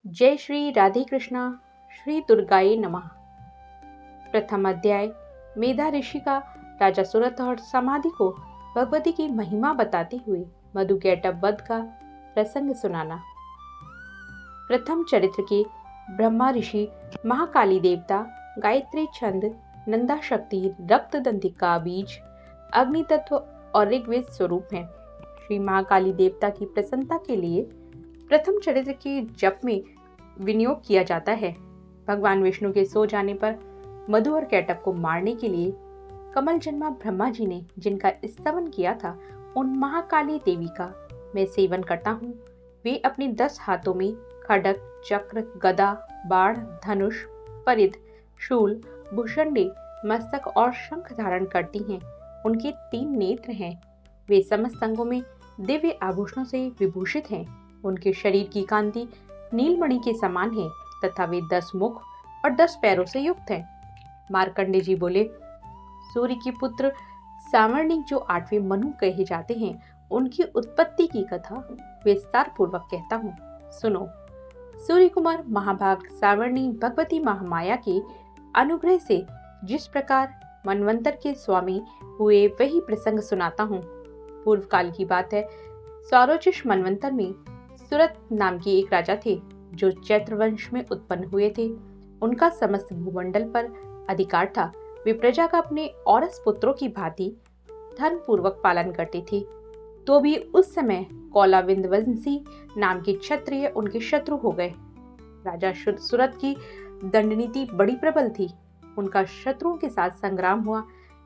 जय श्री राधे कृष्णा। श्री दुर्गाए नमः। प्रथम अध्याय। मेधा ऋषि का राजा सुरथ और समाधि को भगवती की महिमा बताते हुए मधुकैटभ वध का प्रसंग सुनाना। प्रथम चरित्र के ब्रह्मा ऋषि महाकाली देवता गायत्री छंद नंदा शक्ति रक्त दंतिका बीज अग्नि तत्व और ऋग्वेद स्वरूप हैं। श्री महाकाली देवता की प्रसन्नता के लिए प्रथम चरित्र के जप में विनियोग किया जाता है। भगवान विष्णु के सो जाने पर मधु और कैटभ को मारने के लिए कमल जन्मा ब्रह्मा जी ने जिनका स्तवन किया था, उन महाकाली देवी का मैं सेवन करता हूँ। वे अपने 10 हाथों में खड्ग, चक्र, गदा, बाण, धनुष, परिध, शूल, भूषंडे, मस्तक और शंख धारण करती हैं। उनके 3 नेत्र हैं। वे समस्त अंगों में दिव्य आभूषणों से विभूषित हैं। उनके शरीर की कांति नीलमणि के समान है तथा वे 10 मुख और 10 पैरों से युक्त हैं। मार्कंडे जी बोले, सूर्य के पुत्र सावर्णिक जो 8वें मनु कहे जाते हैं, उनकी उत्पत्ति की कथा विस्तार पूर्वक कहता हूँ, सुनो। सूर्य कुमार महाभाग सावर्णी भगवती महामाया के अनुग्रह से जिस प्रकार मनवंतर के स्वामी हुए वही प्रसंग सुनाता हूँ। पूर्व काल की बात है। सौरोचिष मनवंतर में सुरत नाम के एक राजा थे जो चैत्र वंश में उत्पन्न हुए थे। उनका समस्त भूमंडल पर अधिकार था। वे प्रजा का अपने औरस पुत्रों की भांति धन पूर्वक पालन करते थे। तो भी उस समय कौलाविंदवंशी नाम के क्षत्रिय उनके शत्रु हो गए। राजा सुरत की दंडनीति बड़ी प्रबल थी। उनका शत्रुओं के साथ संग्राम हुआ।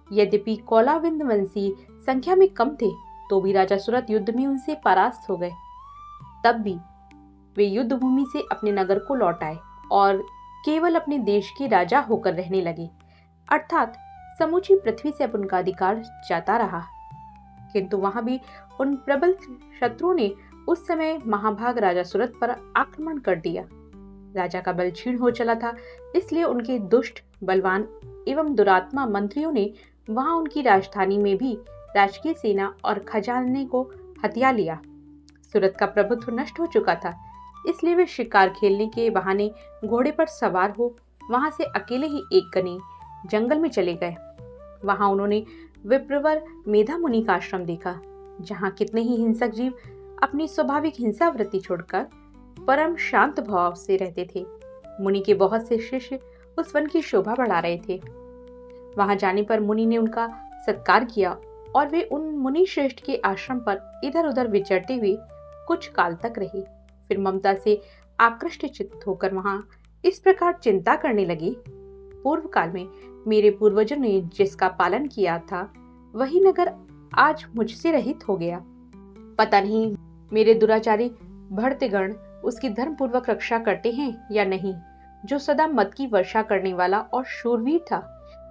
यद्यपि कौलाविंदवंशी संख्या में कम थे, तो भी राजा सुरत युद्ध में उनसे परास्त हो गए। तब भी वे युद्ध भूमि से अपने नगर को लौट आए और केवल अपने देश के राजा होकर रहने लगे, अर्थात समूची पृथ्वी से अब उनका अधिकार जाता रहा। किंतु वहां भी उन प्रबल शत्रुओं ने उस समय महाभाग राजा सुरत पर आक्रमण कर दिया। राजा का बल क्षीण हो चला था, इसलिए उनके दुष्ट, बलवान एवं दुरात्मा मंत्रियों ने वहां उनकी राजधानी में भी राजकीय सेना और खजाने को हथिया लिया। सूरत का प्रभुत्व नष्ट हो चुका था, इसलिए वे शिकार खेलने के बहाने घोड़े पर सवार हो वहां से अकेले ही एक गने जंगल में चले गए। वहां उन्होंने विप्रवर मेधा मुनि का आश्रम देखा, जहां कितने ही हिंसक जीव अपनी स्वाभाविक हिंसा वृत्ति छोड़कर परम शांत भाव से रहते थे। मुनि के बहुत से शिष्य उस वन की शोभा बढ़ा रहे थे। वहां जाने पर मुनि ने उनका सत्कार किया और वे उन मुनि श्रेष्ठ के आश्रम पर इधर उधर विचरते हुए कुछ काल तक रहे। फिर ममता से आकृष्ट चित्त होकर वहां इस प्रकार चिंता करने लगे, पूर्व काल में मेरे पूर्वजों ने जिसका पालन किया था, वही नगर आज मुझसे रहित हो गया। पता नहीं मेरे दुराचारी भर्तृगण उसकी धर्म पूर्वक रक्षा करते हैं या नहीं। जो सदा मद की वर्षा करने वाला और शूरवीर था,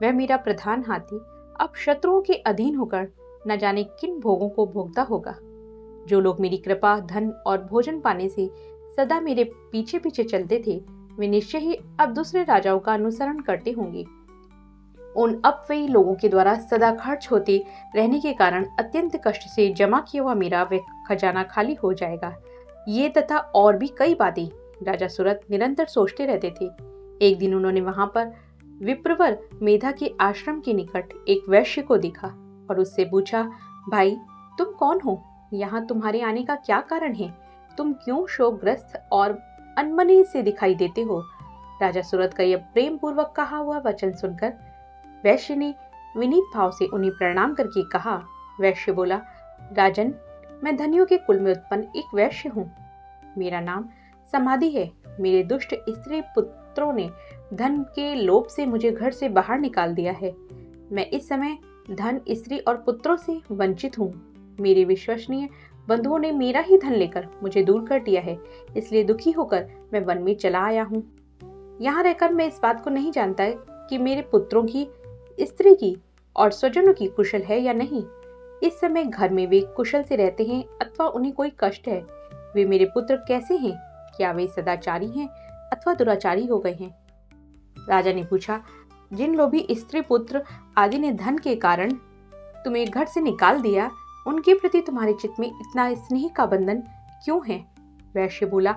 वह मेरा प्रधान हाथी अब शत्रुओं के अधीन होकर न जाने किन भोगों को भोगता होगा। जो लोग मेरी कृपा, धन और भोजन पाने से सदा मेरे पीछे पीछे चलते थे, वे निश्चय ही अब दूसरे राजाओं का अनुसरण करते होंगे। उन अपव्ययी लोगों के द्वारा सदा खर्च होते रहने के कारण अत्यंत कष्ट से जमा किया हुआ मेरा वह खजाना खाली हो जाएगा। ये तथा और भी कई बातें राजा सुरत निरंतर सोचते रहते थे। एक दिन उन्होंने वहां पर विप्रवर मेधा के आश्रम के निकट एक वैश्य को देखा और उससे पूछा, भाई तुम कौन हो? यहाँ तुम्हारे आने का क्या कारण है? तुम क्यों शोकग्रस्त और अनमने से दिखाई देते हो? राजा सुरत का यह प्रेम पूर्वक कहा हुआ वचन सुनकर वैश्य ने विनीत भाव से उन्हें प्रणाम करके कहा। वैश्य बोला, राजन, मैं धनियों के कुल में उत्पन्न एक वैश्य हूँ। मेरा नाम समाधि है। मेरे दुष्ट स्त्री पुत्रों ने धन के लोभ से मुझे घर से बाहर निकाल दिया है। मैं इस समय धन, स्त्री और पुत्रों से वंचित हूँ। मेरे विश्वसनीय बंधुओं ने मेरा ही धन लेकर मुझे दूर कर दिया है, इसलिए दुखी होकर मैं वन में चला आया हूँ। यहाँ रहकर मैं इस बात को नहीं जानता कि मेरे पुत्रों की, स्त्री की और स्वजनों की कुशल है या नहीं। इस समय घर में वे कुशल से रहते हैं अथवा उन्हें कोई कष्ट है। वे मेरे पुत्र कैसे हैं? क्या वे सदाचारी हैं अथवा दुराचारी हो गए हैं? राजा ने पूछा, जिन लोभी स्त्री पुत्र आदि ने धन के कारण तुम्हें घर से निकाल दिया, उनके प्रति तुम्हारे चित्त में इतना स्नेह का बंधन क्यों है? वैश्य बोला,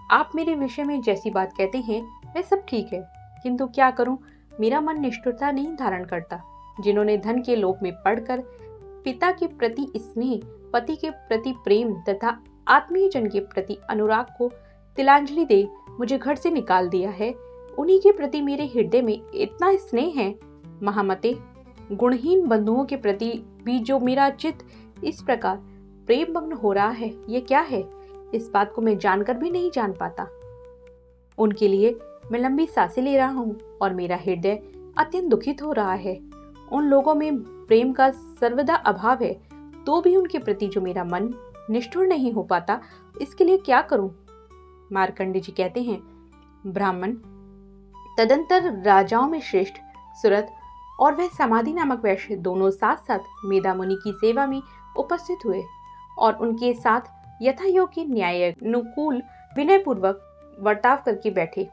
आप मेरे विषय में जैसी बात कहते हैं वह सब ठीक है, किंतु क्या करूं, मेरा मन निष्ठुरता नहीं धारण करता। जिन्होंने धन के लोभ में पड़कर पिता के प्रति स्नेह, पति के प्रति प्रेम तथा आत्मीय जन के प्रति अनुराग को तिलांजलि दे मुझे घर से निकाल दिया है, उन्हीं के प्रति मेरे हृदय में इतना स्नेह है। महामते, गुणहीन बंधुओं के प्रति भी जो मेरा चित्त इस प्रकार प्रेम मग्न हो रहा है, ये क्या है? इस बात को मैं जानकर भी नहीं जान पाता। उनके लिए मैं लंबी सांसें ले रहा हूँ और मेरा हृदय अत्यंत दुखित हो रहा है। उन लोगों में प्रेम का सर्वदा अभाव है, तो भी उनके प्रति जो मेरा मन निष्ठुर नहीं हो पाता, इसके लिए क्या करूं? मार्कंडे जी कहते हैं, ब्राह्मण, तदंतर राजाओं में श्रेष्ठ सुरत और वह समाधि नामक वैश्य दोनों साथ साथ मेधा मुनि की सेवा में उपस्थित हुए और उनके साथ यथायोग के न्यायानुकूल विनय पूर्वक वर्ताव करके बैठे।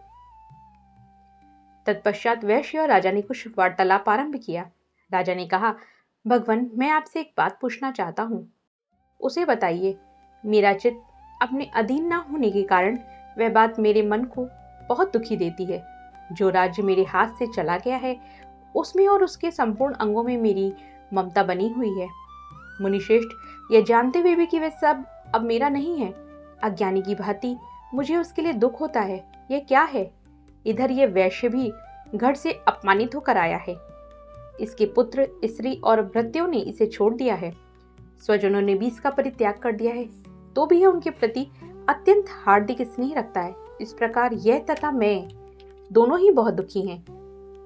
तत्पश्चात वैश्य और राजा ने कुछ वार्तालाप आरंभ किया। राजा ने कहा, भगवान, मैं आपसे एक बात पूछना चाहता हूँ, उसे बताइए। मेरा चित्त अपने अधीन न होने के कारण वह बात मेरे मन को बहुत दुखी देती है। जो राज्य मेरे हाथ से चला गया है, उसमें और उसके संपूर्ण अंगों में मेरी ममता बनी हुई है। मुनिश्रेष्ठ, यह जानते हुए भी कि वह सब अब मेरा नहीं है, अज्ञानी की भांति मुझे उसके लिए दुख होता है। यह क्या है? इधर यह वैश्य भी घर से अपमानित होकर आया है। इसके पुत्र, स्त्री और भृत्यों ने इसे छोड़ दिया है। स्वजनों ने भी इसका परित्याग कर दिया है, तो भी यह उनके प्रति अत्यंत हार्दिक स्नेह रखता है। इस प्रकार यह तथा मैं दोनों ही बहुत दुखी हैं।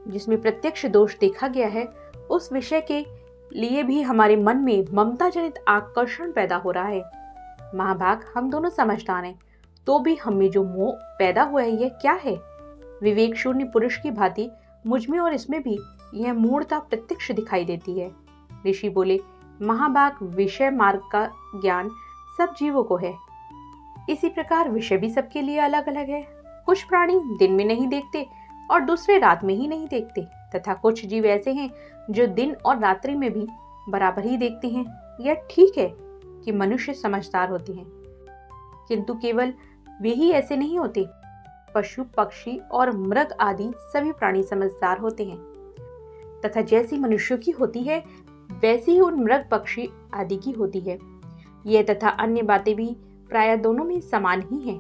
जिसमें प्रत्यक्ष दोष देखा गया है, उस विषय के लिए भी हमारे मन में ममता जनित आकर्षण पैदा हो रहा है। महाभाग, हम दोनों समझदार हैं, तो भी हम में जो मोह पैदा हुआ है, यह क्या है? विवेक शून्य पुरुष की भांति मुझ में और इसमें भी यह मूढ़ता प्रत्यक्ष दिखाई देती है। ऋषि बोले, महाभाग, विषय मार्ग का ज्ञान सब जीवों को है। इसी प्रकार विषय भी सबके लिए अलग अलग है। कुछ प्राणी दिन में नहीं देखते और दूसरे रात में ही नहीं देखते, तथा कुछ जीव ऐसे हैं जो दिन और रात्रि में भी बराबर ही देखते हैं। यह ठीक है कि मनुष्य समझदार होते हैं, किंतु केवल वे ही ऐसे नहीं होते। पशु, पक्षी और मृग आदि सभी प्राणी समझदार होते हैं, तथा जैसी मनुष्यों की होती है वैसी ही उन मृग, पक्षी आदि की होती है। यह तथा अन्य बातें भी प्रायः दोनों में समान ही हैं।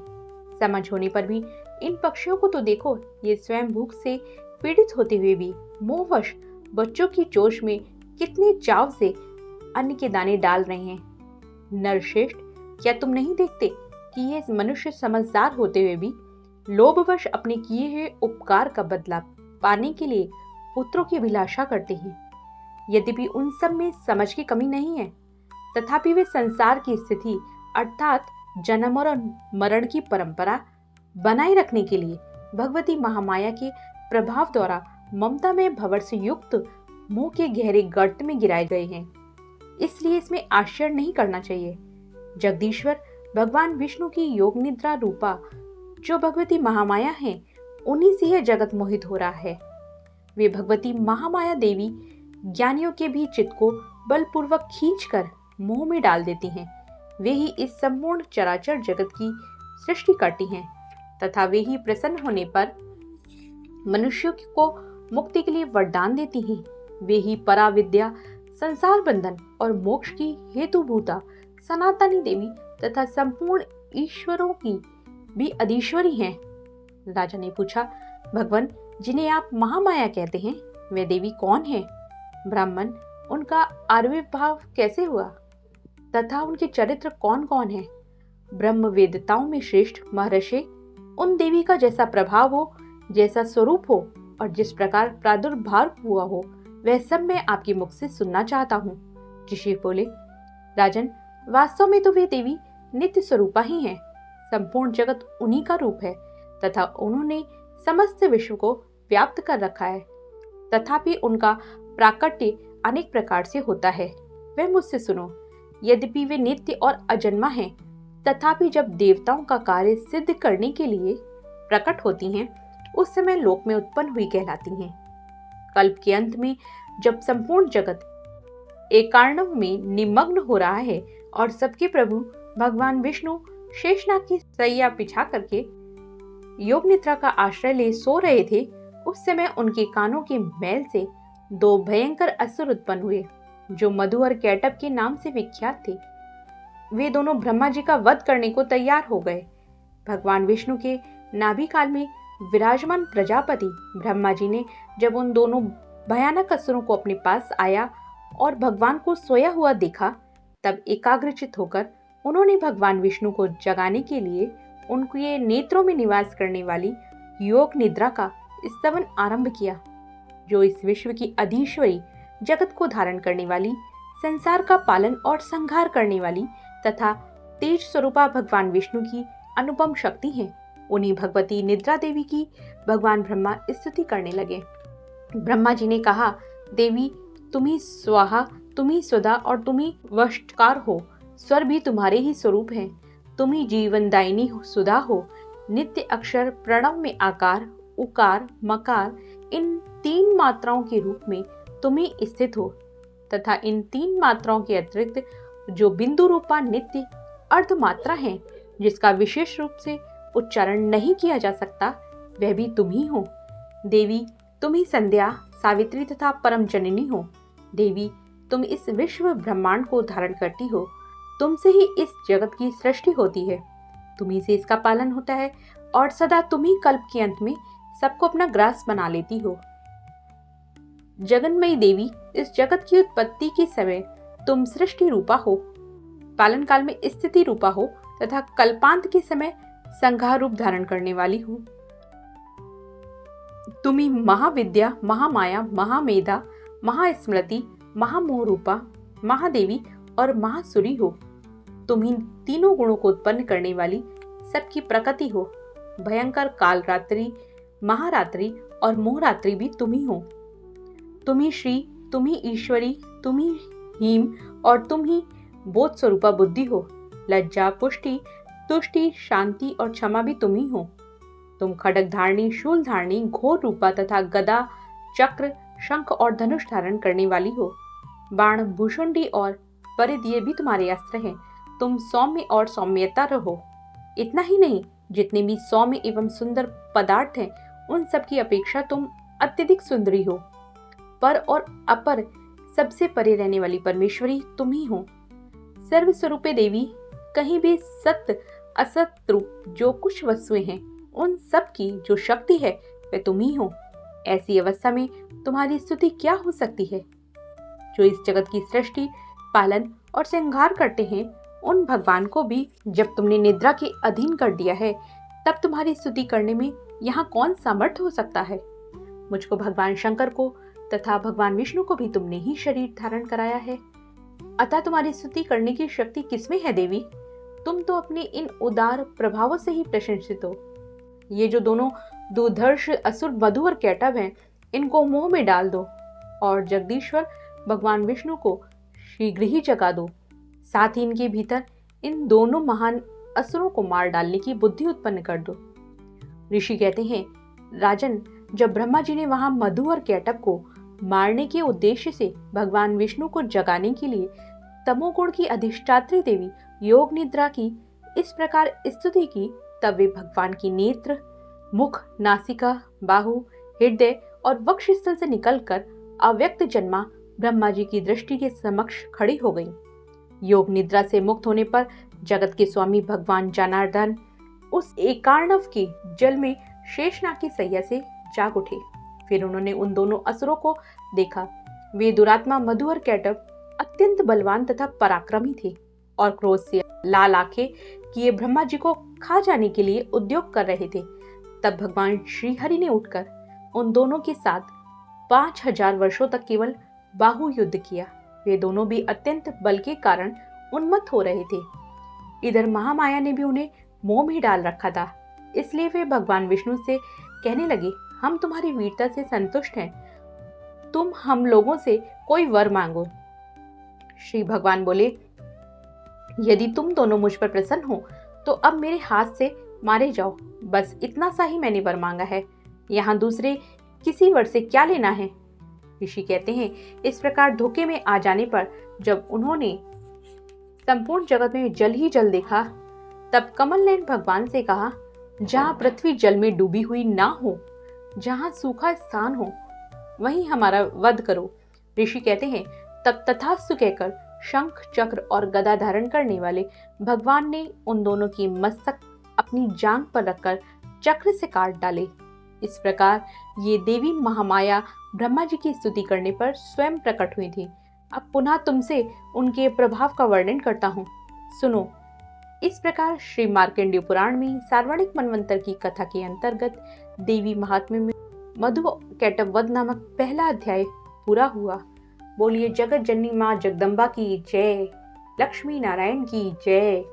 समझ होने पर भी इन पक्षियों को तो देखो, ये स्वयं भूख से पीड़ित होते हुए भी मोहवश बच्चों की चोंच में कितने चाव से अन्न के दाने डाल रहे हैं। नरश्रेष्ठ, क्या तुम नहीं देखते कि ये मनुष्य समझदार होते हुए भी लोभवश अपने किए हुए उपकार का बदला पाने के लिए पुत्रों की अभिलाषा करते हैं? यद्यपि उन सब में समझ की कमी नहीं है, तथापि वे संसार की स्थिति अर्थात जन्म और मरण की परंपरा बनाए रखने के लिए भगवती महामाया के प्रभाव द्वारा ममता में भंवर से युक्त मुंह के गहरे गर्त में गिराए गए हैं। इसलिए इसमें आश्चर्य नहीं करना चाहिए। जगदीश्वर भगवान विष्णु की योग निद्रा रूपा जो भगवती महामाया है, उन्हीं से यह जगत मोहित हो रहा है। वे भगवती महामाया देवी ज्ञानियों के भी चित्त को बलपूर्वक खींचकर मोह में डाल देती हैं। वे ही इस संपूर्ण चराचर जगत की सृष्टि करती हैं, तथा वे ही प्रसन्न होने पर मनुष्यों को मुक्ति के लिए वरदान देती हैं। वे ही पराविद्या, संसार बंधन और मोक्ष की हेतुभूता सनातनी देवी तथा संपूर्ण ईश्वरों की भी अधीश्वरी हैं। राजा ने पूछा, भगवान, जिन्हें आप महामाया कहते हैं, वे देवी कौन है? ब्राह्मण, उनका आविर्भाव कैसे हुआ तथा उनके चरित्र कौन कौन है? ब्रह्म वेदताओं में श्रेष्ठ महर्षि, उन देवी का जैसा प्रभाव हो, जैसा स्वरूप हो और जिस प्रकार प्रादुर्भाव हुआ हो, वह सब मैं आपके मुख से सुनना चाहता हूँ। ऋषि बोले, राजन, वास्तव में तो वे देवी नित्य स्वरूपा ही हैं। संपूर्ण जगत उन्हीं का रूप है तथा उन्होंने समस्त विश्व को व्याप्त कर रखा है। तथापि उनका प्राकट्य अनेक प्रकार से होता है। वह मुझसे सुनो। यद्यपि वे नित्य और अजन्मा हैं, तथापि जब देवताओं का कार्य सिद्ध करने के लिए प्रकट होती हैं, उस समय लोक में उत्पन्न हुई कहलाती हैं। कल्प के अंत में जब संपूर्ण जगत एकार्णव में निमग्न हो रहा है और सबके प्रभु भगवान विष्णु शेषनाग की सैया बिछा करके योग निद्रा का आश्रय ले सो रहे थे, उस समय उनके कानों के मैल से दो भयंकर असुर उत्पन्न हुए, जो मधु और कैटभ के नाम से विख्यात थे। वे दोनों ब्रह्मा जी का वध करने को तैयार हो गए। भगवान विष्णु के नाभि काल में विराजमान प्रजापति ब्रह्मा जी ने जब उन दोनों भयानक असुरों को अपने पास आया और भगवान को सोया हुआ देखा, तब एकाग्रचित होकर उन्होंने भगवान विष्णु को जगाने के लिए उनके नेत्रों में निवास करने वाली योग निद्रा का स्तवन आरंभ किया, जो इस विश्व की अधीश्वरी, जगत को धारण करने वाली, संसार का पालन और संहार करने वाली तथा तेज स्वरूपा भगवान विष्णु की अनुपम शक्ति है। उन्हीं भगवती निद्रा देवी की भगवान ब्रह्मा स्तुति करने लगे। ब्रह्मा जी ने कहा, देवी तुम्ही स्वाहा, तुम्ही स्वधा और तुम्ही वष्टकार हो। स्वर भी तुम्हारे ही स्वरूप हैं। तुम्ही जीवनदायिनी सुधा हो। नित्य अक्षर प्रणव में आकार, उकार, मकार, इन तीन मात्राओं के रूप में तुम्ही स्थित हो तथा इन तीन मात्राओं के अतिरिक्त जो बिंदु रूपा नित्य अर्ध मात्रा है, जिसका विशेष रूप से उच्चारण नहीं किया जा सकता, वह भी तुम ही हो। देवी तुम ही संध्या, सावित्री तथा परम जननी हो। देवी तुम इस विश्व ब्रह्मांड को धारण करती हो। तुमसे ही इस जगत की सृष्टि होती है, तुम्ही से इसका पालन होता है और सदा तुम ही कल्प के अंत में सबको अपना ग्रास बना लेती हो। जगन्मयी देवी, इस जगत की उत्पत्ति के समय तुम सृष्टि रूपा हो, पालन काल में स्थिति रूपा हो तथा कल्पांत के समय संहार रूप धारण करने वाली हो। तुम्ही महाविद्या, महामाया, महामेधा, महास्मृति, महामोह रूपा, महादेवी और महासुरी हो। तुम्ही तीनों गुणों को उत्पन्न करने वाली सबकी प्रकृति हो। भयंकर काल रात्रि, महारात्रि और मोहरात्रि भी तुम्ही हो। तुम्ही श्री, तुम्ही ईश्वरी, तुम्ही हीम और तुम ही बोध स्वरूपा बुद्धि हो। लज्जा, पुष्टि, तुष्टि, शांति और क्षमा भी तुम ही हो। तुम खड्ग धारणी, शूल धारणी, घोर रूपा तथा गदा, चक्र, शंख और धनुष धारण करने वाली हो। बाण, भूषुंडी और परिध ये भी तुम्हारे अस्त्र हैं। तुम सौम्य और सौम्यता रहो। इतना ही नहीं, जितने भी सौम्य एवं सुंदर पदार्थ हैं, उन सब की अपेक्षा तुम अत्यधिक सुंदरी हो। पर और अपर सबसे परे रहने वाली परमेश्वरी तुम ही हो। सर्वस्वरूपे देवी, कहीं भी सत्य असत रूप जो कुछ वस्तुएं हैं, उन सब की जो शक्ति है वह तुम ही हो। ऐसी अवस्था में तुम्हारी स्तुति क्या हो सकती है? जो इस जगत की सृष्टि, पालन और संहार करते हैं, उन भगवान को भी जब तुमने निद्रा के अधीन कर दिया है, तब तुम्हारी स्तुति करने में यहाँ कौन समर्थ हो सकता है? मुझको भगवान शंकर को तथा भगवान विष्णु को भी तुमने ही शरीर धारण कराया है, अतः तुम्हारी स्तुति करने की शक्ति किसमें है देवी? तुम तो अपने इन उदार प्रभावों से ही प्रशंसित हो। ये जो दोनों दुर्धर्ष असुर मधु और कैटभ हैं, इनको मोह में डाल दो और जगदीश्वर भगवान विष्णु को शीघ्र ही जगा दो। साथ ही इनके भीतर इन दोनों महान असुरों को मार डालने की बुद्धि उत्पन्न कर दो। ऋषि कहते हैं, राजन, जब ब्रह्मा जी ने वहां मधु और कैटभ को मारने के उद्देश्य से भगवान विष्णु को जगाने के लिए तमोगुण की अधिष्ठात्री देवी योग निद्रा की इस प्रकार स्तुति की, तब वे भगवान की नेत्र, मुख, नासिका, बाहु, हृदय और वक्ष स्थल से निकलकर अव्यक्त जन्मा ब्रह्मा जी की दृष्टि के समक्ष खड़ी हो गई। योग निद्रा से मुक्त होने पर जगत के स्वामी भगवान जनार्दन उस एकार्णव के जल में शेषनाग की सैया से जाग उठे। फिर उन्होंने उन दोनों असुरों को देखा। वे दुरात्मा मधु और कैटभ अत्यंत बलवान तथा पराक्रमी थे और क्रोध से लाल आंखें किए ब्रह्मा जी को खा जाने के लिए उद्योग कर रहे थे। तब भगवान श्री हरि ने उठकर उन दोनों के साथ 5000 वर्षों तक केवल बाहु युद्ध किया। वे दोनों भी अत्यंत बल के कारण उन्मत्त हो रहे थे। इधर महामाया ने भी उन्हें मोह में डाल रखा था, इसलिए वे भगवान विष्णु से कहने लगे, हम तुम्हारी वीरता से संतुष्ट हैं, तुम हम लोगों से कोई वर मांगो। श्री भगवान बोले, यदि तुम दोनों मुझ पर प्रसन्न हो तो अब मेरे हाथ से मारे जाओ, बस इतना सा ही मैंने वर मांगा है, यहाँ दूसरे किसी वर से क्या लेना है। ऋषि कहते हैं, इस प्रकार धोखे में आ जाने पर जब उन्होंने संपूर्ण जगत में जल ही जल देखा, तब कमल ने भगवान से कहा, जहाँ पृथ्वी जल में डूबी हुई ना हो, जहाँ सूखा स्थान हो, वहीं हमारा वध करो। ऋषि कहते हैं, तब तथास्तु कहकर शंख चक्र और गदा धारण करने वाले भगवान ने उन दोनों की मस्तक अपनी जांघ पर रखकर चक्र से काट डाले। इस प्रकार ये देवी महामाया ब्रह्मा जी की स्तुति करने पर स्वयं प्रकट हुई थी। अब पुनः तुमसे उनके प्रभाव का वर्णन करता हूँ, सुनो। इस प्रकार श्री मार्कंडेय पुराण में सार्वणिक मनवंतर की कथा के अंतर्गत देवी महात्म्य में मधु कैटभ वध नामक पहला अध्याय पूरा हुआ। बोलिए जगत जननी माँ जगदम्बा की जय, लक्ष्मी नारायण की जय।